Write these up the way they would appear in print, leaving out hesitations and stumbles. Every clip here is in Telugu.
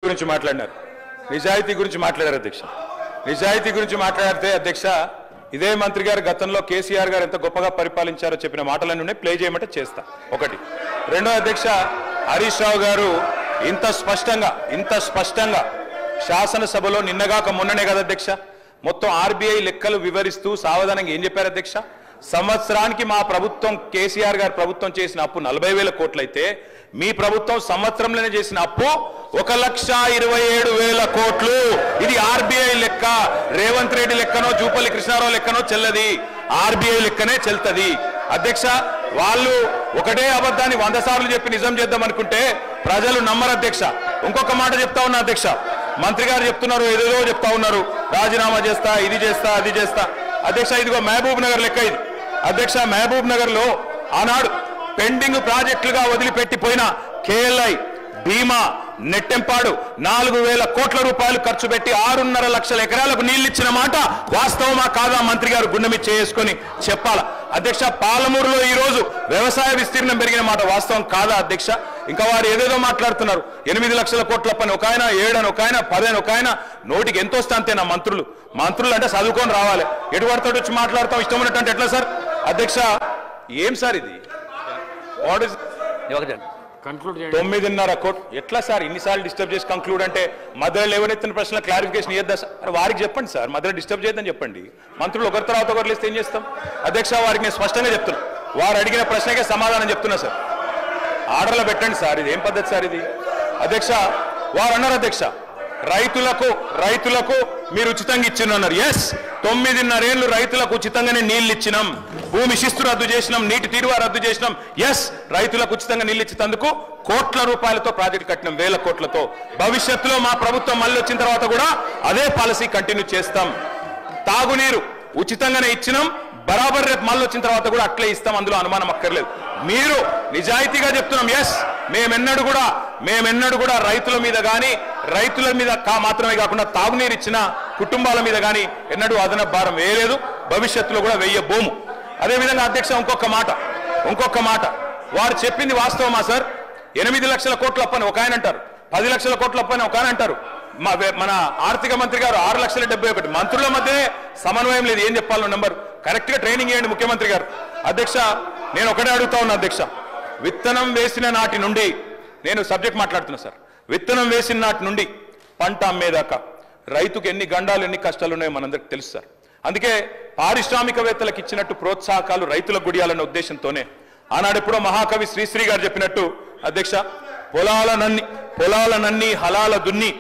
గురించి మాట్లాడారు, నిజాయితీ గురించి మాట్లాడారు అధ్యక్ష. నిజాయితీ గురించి మాట్లాడితే అధ్యక్ష, ఇదే మంత్రి గారు గతంలో కేసీఆర్ గారు ఎంత గొప్పగా పరిపాలించారో చెప్పిన మాటలన్నీ ప్లే చేయమంటే చేస్తా. ఒకటి. రెండో అధ్యక్ష, హరీష్ రావు గారు ఇంత స్పష్టంగా శాసనసభలో నిన్నగాక మొన్ననే కదా అధ్యక్ష మొత్తం ఆర్బీఐ లెక్కలు వివరిస్తూ సావధానంగా ఏం చెప్పారు అధ్యక్ష? సంవత్సరానికి మా ప్రభుత్వం కేసీఆర్ గారు ప్రభుత్వం చేసిన అప్పు 40,000 కోట్లయితే మీ ప్రభుత్వం సంవత్సరంలోనే చేసిన అప్పు 1,27,000 కోట్లు. ఇది ఆర్బీఐ లెక్క. రేవంత్ రెడ్డి లెక్కనో జూపల్లి కృష్ణారావు లెక్కనో చెల్లది, ఆర్బీఐ లెక్కనే చెల్తది అధ్యక్ష. వాళ్ళు ఒకటే అబద్ధాన్ని 100 సార్లు చెప్పి నిజం చేద్దాం అనుకుంటే ప్రజలు నమ్మరు అధ్యక్ష. ఇంకొక మాట చెప్తా ఉన్నా అధ్యక్ష, మంత్రి గారు చెప్తున్నారు, ఏదేదో చెప్తా ఉన్నారు, రాజీనామా చేస్తా, ఇది చేస్తా, అది చేస్తా. అధ్యక్ష, ఇదిగో మహబూబ్ నగర్ లెక్క ఇది అధ్యక్ష. మహబూబ్ నగర్ లో ఆనాడు పెండింగ్ ప్రాజెక్టులుగా వదిలిపెట్టిపోయిన కేఎల్ఐ, భీమా, నెట్టెంపాడు 4,000 కోట్ల రూపాయలు ఖర్చు పెట్టి 6.5 లక్షల ఎకరాలకు నీళ్లు ఇచ్చిన మాట వాస్తవమా కాదా మంత్రి గారు గుండెమి చేసుకొని చెప్పాలా అధ్యక్ష. పాలమూరులో ఈ రోజు వ్యవసాయ విస్తీర్ణం పెరిగిన మాట వాస్తవం కాదా అధ్యక్ష? ఇంకా వారు ఏదేదో మాట్లాడుతున్నారు. 8 లక్షల కోట్ల పని ఒక ఆయన, 7 అని ఒక ఆయన, 10 అని ఒక ఆయన. నోటికి ఎంత వస్తే అంతేనా మంత్రులు? మంత్రులు అంటే చదువుకొని రావాలి, ఎటువడితో వచ్చి మాట్లాడతాం ఇష్టం ఉన్నట్టు ఎట్లా సార్ అధ్యక్ష? ఏం సార్ ఇది? వాట్ ఇస్ 9.5 కోట్లు ఎట్లా సార్? ఇన్నిసార్లు డిస్టర్బ్ చేసి కంక్లూడ్ అంటే మధ్యలో ఎవరెత్తిన ప్రశ్న క్లారిఫికేషన్ ఇద్దా సార్? వారికి చెప్పండి సార్, మధ్యలో డిస్టర్బ్ చేయొద్దని చెప్పండి. మంత్రులు ఒకరి తర్వాత ఒకరు లేస్తే ఏం చేస్తాం అధ్యక్ష? వారికి నేను స్పష్టంగా చెప్తున్నా, వారు అడిగిన ప్రశ్నకే సమాధానం చెప్తున్నా సార్. ఆర్డర్లో పెట్టండి సార్, ఇది ఏం పద్ధతి సార్ ఇది అధ్యక్ష? వారు అన్నారు అధ్యక్ష, రైతులకు మీరు ఉచితంగా ఇచ్చిన్నారు. ఎస్, 9.5 ఏళ్ళు రైతులకు ఉచితంగానే నీళ్లు ఇచ్చినాం. భూమి శిస్తు రద్దు చేసినాం, నీటి తీరువా రద్దు చేసినాం. ఎస్, రైతులకు ఉచితంగా నీళ్లు ఇచ్చేందుకు కోట్ల రూపాయలతో ప్రాజెక్టు కట్టినాం, 1000 కోట్లతో. భవిష్యత్తులో మా ప్రభుత్వం మళ్ళీ వచ్చిన తర్వాత కూడా అదే పాలసీ కంటిన్యూ చేస్తాం. తాగునీరు ఉచితంగానే ఇచ్చినాం, బరాబర్ రేపు మళ్ళీ వచ్చిన తర్వాత కూడా అట్లే ఇస్తాం, అందులో అనుమానం అక్కర్లేదు. మీరు నిజాయితీగా చెప్తున్నాం. ఎస్, మేమెన్నడూ కూడా రైతుల మీద కానీ, రైతుల మీద మాత్రమే కాకుండా తాగునీరు ఇచ్చిన కుటుంబాల మీద కానీ ఎన్నడూ అదనపు భారం వేయలేదు, భవిష్యత్తులో కూడా వెయ్యబోము. అదేవిధంగా అధ్యక్ష, ఇంకొక మాట వారు చెప్పింది వాస్తవమా సార్? 8 లక్షల కోట్ల అప్పని ఒక ఆయన అంటారు, 10 లక్షల కోట్ల అప్పని ఒక ఆయన అంటారు. మన ఆర్థిక మంత్రి గారు 6,71,000. మంత్రుల మధ్య సమన్వయం లేదు. ఏం చెప్పాలో నెంబర్ కరెక్ట్ గా ట్రైనింగ్ చేయండి ముఖ్యమంత్రి గారు. అధ్యక్ష, నేను ఒకటే అడుగుతా ఉన్నా అధ్యక్ష, విత్తనం వేసిన నాటి నుండి, నేను సబ్జెక్ట్ మాట్లాడుతున్నా సార్, విత్తనం వేసిన నాటి నుండి పంట అమ్మేదాకా రైతుకు ఎన్ని గండాలు ఎన్ని కష్టాలు ఉన్నాయో మనందరికి తెలుసు సార్. అందుకే పారిశ్రామికవేత్తలకు ఇచ్చినట్టు ప్రోత్సాహకాలు రైతులకు గుడియాలన్న ఉద్దేశంతోనే ఆనాడు ఎప్పుడో మహాకవి శ్రీశ్రీ గారు చెప్పినట్టు అధ్యక్ష, పొలాలనన్నీ హలాల దున్ని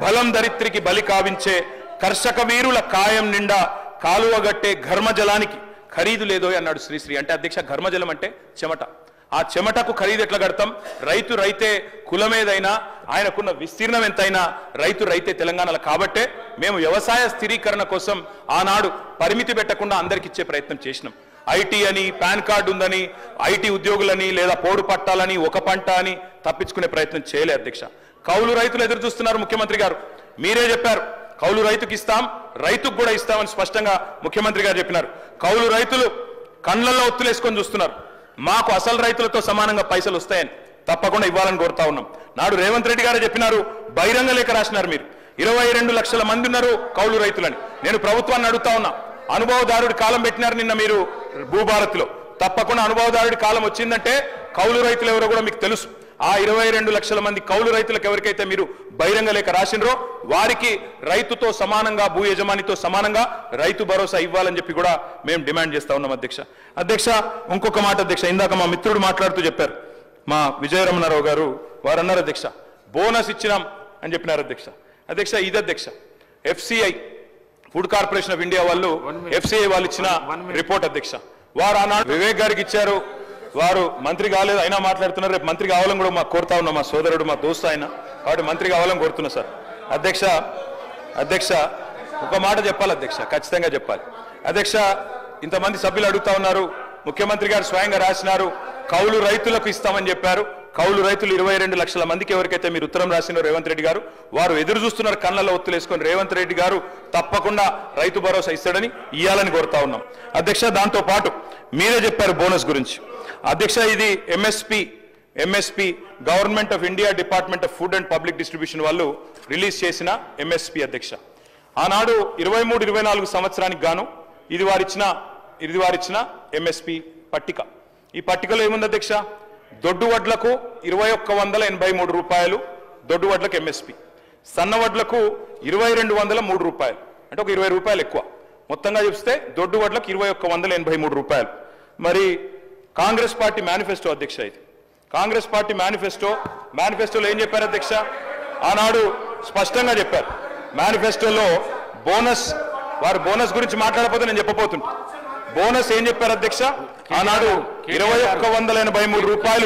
బలం దరిత్రికి బలి కావించే కర్షక వీరుల కాయం నిండా కాలువగట్టే ఘర్మజలానికి ఖరీదు లేదో అన్నాడు శ్రీశ్రీ. అంటే అధ్యక్ష, ఘర్మజలం అంటే చెమట. ఆ చెమటకు ఖరీదు ఎట్లా కడతాం? రైతే కులమేదైనా, ఆయనకున్న విస్తీర్ణం ఎంతైనా రైతే తెలంగాణలో. కాబట్టే మేము వ్యవసాయ స్థిరీకరణ కోసం ఆనాడు పరిమితి పెట్టకుండా అందరికి ఇచ్చే ప్రయత్నం చేసినాం. ఐటీ అని, పాన్ కార్డు ఉందని, ఐటీ ఉద్యోగులని లేదా పోడు పట్టాలని, ఒక పంట అని తప్పించుకునే ప్రయత్నం చేయలే అధ్యక్ష. కౌలు రైతులు ఎదురు చూస్తున్నారు. ముఖ్యమంత్రి గారు మీరే చెప్పారు, కౌలు రైతుకి ఇస్తాం, రైతుకు కూడా ఇస్తామని స్పష్టంగా ముఖ్యమంత్రి గారు చెప్పినారు. కౌలు రైతులు కళ్ళల్లో ఒత్తులేసుకొని చూస్తున్నారు. మాకు అసలు రైతులతో సమానంగా పైసలు వస్తాయని తప్పకుండా ఇవ్వాలని కోరుతా ఉన్నాం. నాడు రేవంత్ రెడ్డి గారు చెప్పినారు, బహిరంగ లేఖ రాసినారు మీరు, 22 లక్షల మంది ఉన్నారు కౌలు రైతులని. నేను ప్రభుత్వాన్ని అడుగుతా ఉన్నా, అనుభవదారుడి కాలం పెట్టినారు నిన్న మీరు భూభారత్లో. తప్పకుండా అనుభవదారుడి కాలం వచ్చిందంటే కౌలు రైతులు ఎవరో కూడా మీకు తెలుసు. ఆ 22 లక్షల మంది కౌలు రైతులకు ఎవరికైతే మీరు బహిరంగ లేఖ రాసినరో వారికి రైతుతో సమానంగా, భూ యజమానితో సమానంగా రైతు భరోసా ఇవ్వాలని చెప్పి కూడా మేము డిమాండ్ చేస్తా ఉన్నాం అధ్యక్ష. ఇంకొక మాట అధ్యక్ష, ఇందాక మా మిత్రుడు మాట్లాడుతూ చెప్పారు, మా విజయరమణారావు గారు, వారు అన్నారు అధ్యక్ష, బోనస్ ఇచ్చినాం అని చెప్పినారు అధ్యక్ష. ఇది అధ్యక్ష, FCI food corporation of India వాళ్ళు, FCI వాళ్ళు ఇచ్చిన రిపోర్ట్ అధ్యక్ష. వారు ఆనాడు వివేక్ గారికి ఇచ్చారు, వారు మంత్రి కాలేదు అయినా మాట్లాడుతున్నారు. రేపు మంత్రి కావాలని కూడా మాకు కోరుతా ఉన్నాం, మా సోదరుడు, మా దోస్తు ఆయన, కాబట్టి మంత్రి కావాలని కోరుతున్నా సార్. అధ్యక్ష ఒక మాట చెప్పాలి అధ్యక్ష, ఖచ్చితంగా చెప్పాలి అధ్యక్ష. ఇంతమంది సభ్యులు అడుగుతా ఉన్నారు, ముఖ్యమంత్రి గారు స్వయంగా రాసినారు, కౌలు రైతులకు ఇస్తామని చెప్పారు. కౌలు రైతులు 22 లక్షల మందికి ఎవరికైతే మీరు ఉత్తరం రాసినారో రేవంత్ రెడ్డి గారు, వారు ఎదురు చూస్తున్నారు కళ్ళల్లో ఒత్తులేసుకొని. రేవంత్ రెడ్డి గారు తప్పకుండా రైతు భరోసా ఇస్తాడని, ఇయ్యాలని కోరుతా ఉన్నాం అధ్యక్ష. దాంతో పాటు మీరే చెప్పారు బోనస్ గురించి అధ్యక్ష. ఇది MSP MSP government of India department of food and public distribution వాళ్ళు రిలీజ్ చేసిన ఎంఎస్పి అధ్యక్ష. ఆనాడు 23-24 సంవత్సరానికి గాను ఇది వారిచ్చిన ఎంఎస్పి పట్టిక. ఈ పట్టికలో ఏముంది అధ్యక్ష? దొడ్డు వడ్లకు 2183 రూపాయలు దొడ్డు వడ్లకు ఎంఎస్పి, సన్న వడ్లకు 2203 రూపాయలు, అంటే ఒక 20 రూపాయలు ఎక్కువ. మొత్తంగా చూస్తే దొడ్డు వడ్లకు 2183 రూపాయలు. మరి కాంగ్రెస్ పార్టీ మేనిఫెస్టో అధ్యక్ష, ఇది కాంగ్రెస్ పార్టీ మేనిఫెస్టోలో ఏం చెప్పారు అధ్యక్ష? ఆనాడు స్పష్టంగా చెప్పారు మేనిఫెస్టోలో వారు బోనస్ గురించి మాట్లాడకపోతే నేను చెప్పబోతుంటా. బోనస్ ఏం చెప్పారు అధ్యక్ష? ఆనాడు 2183 రూపాయలు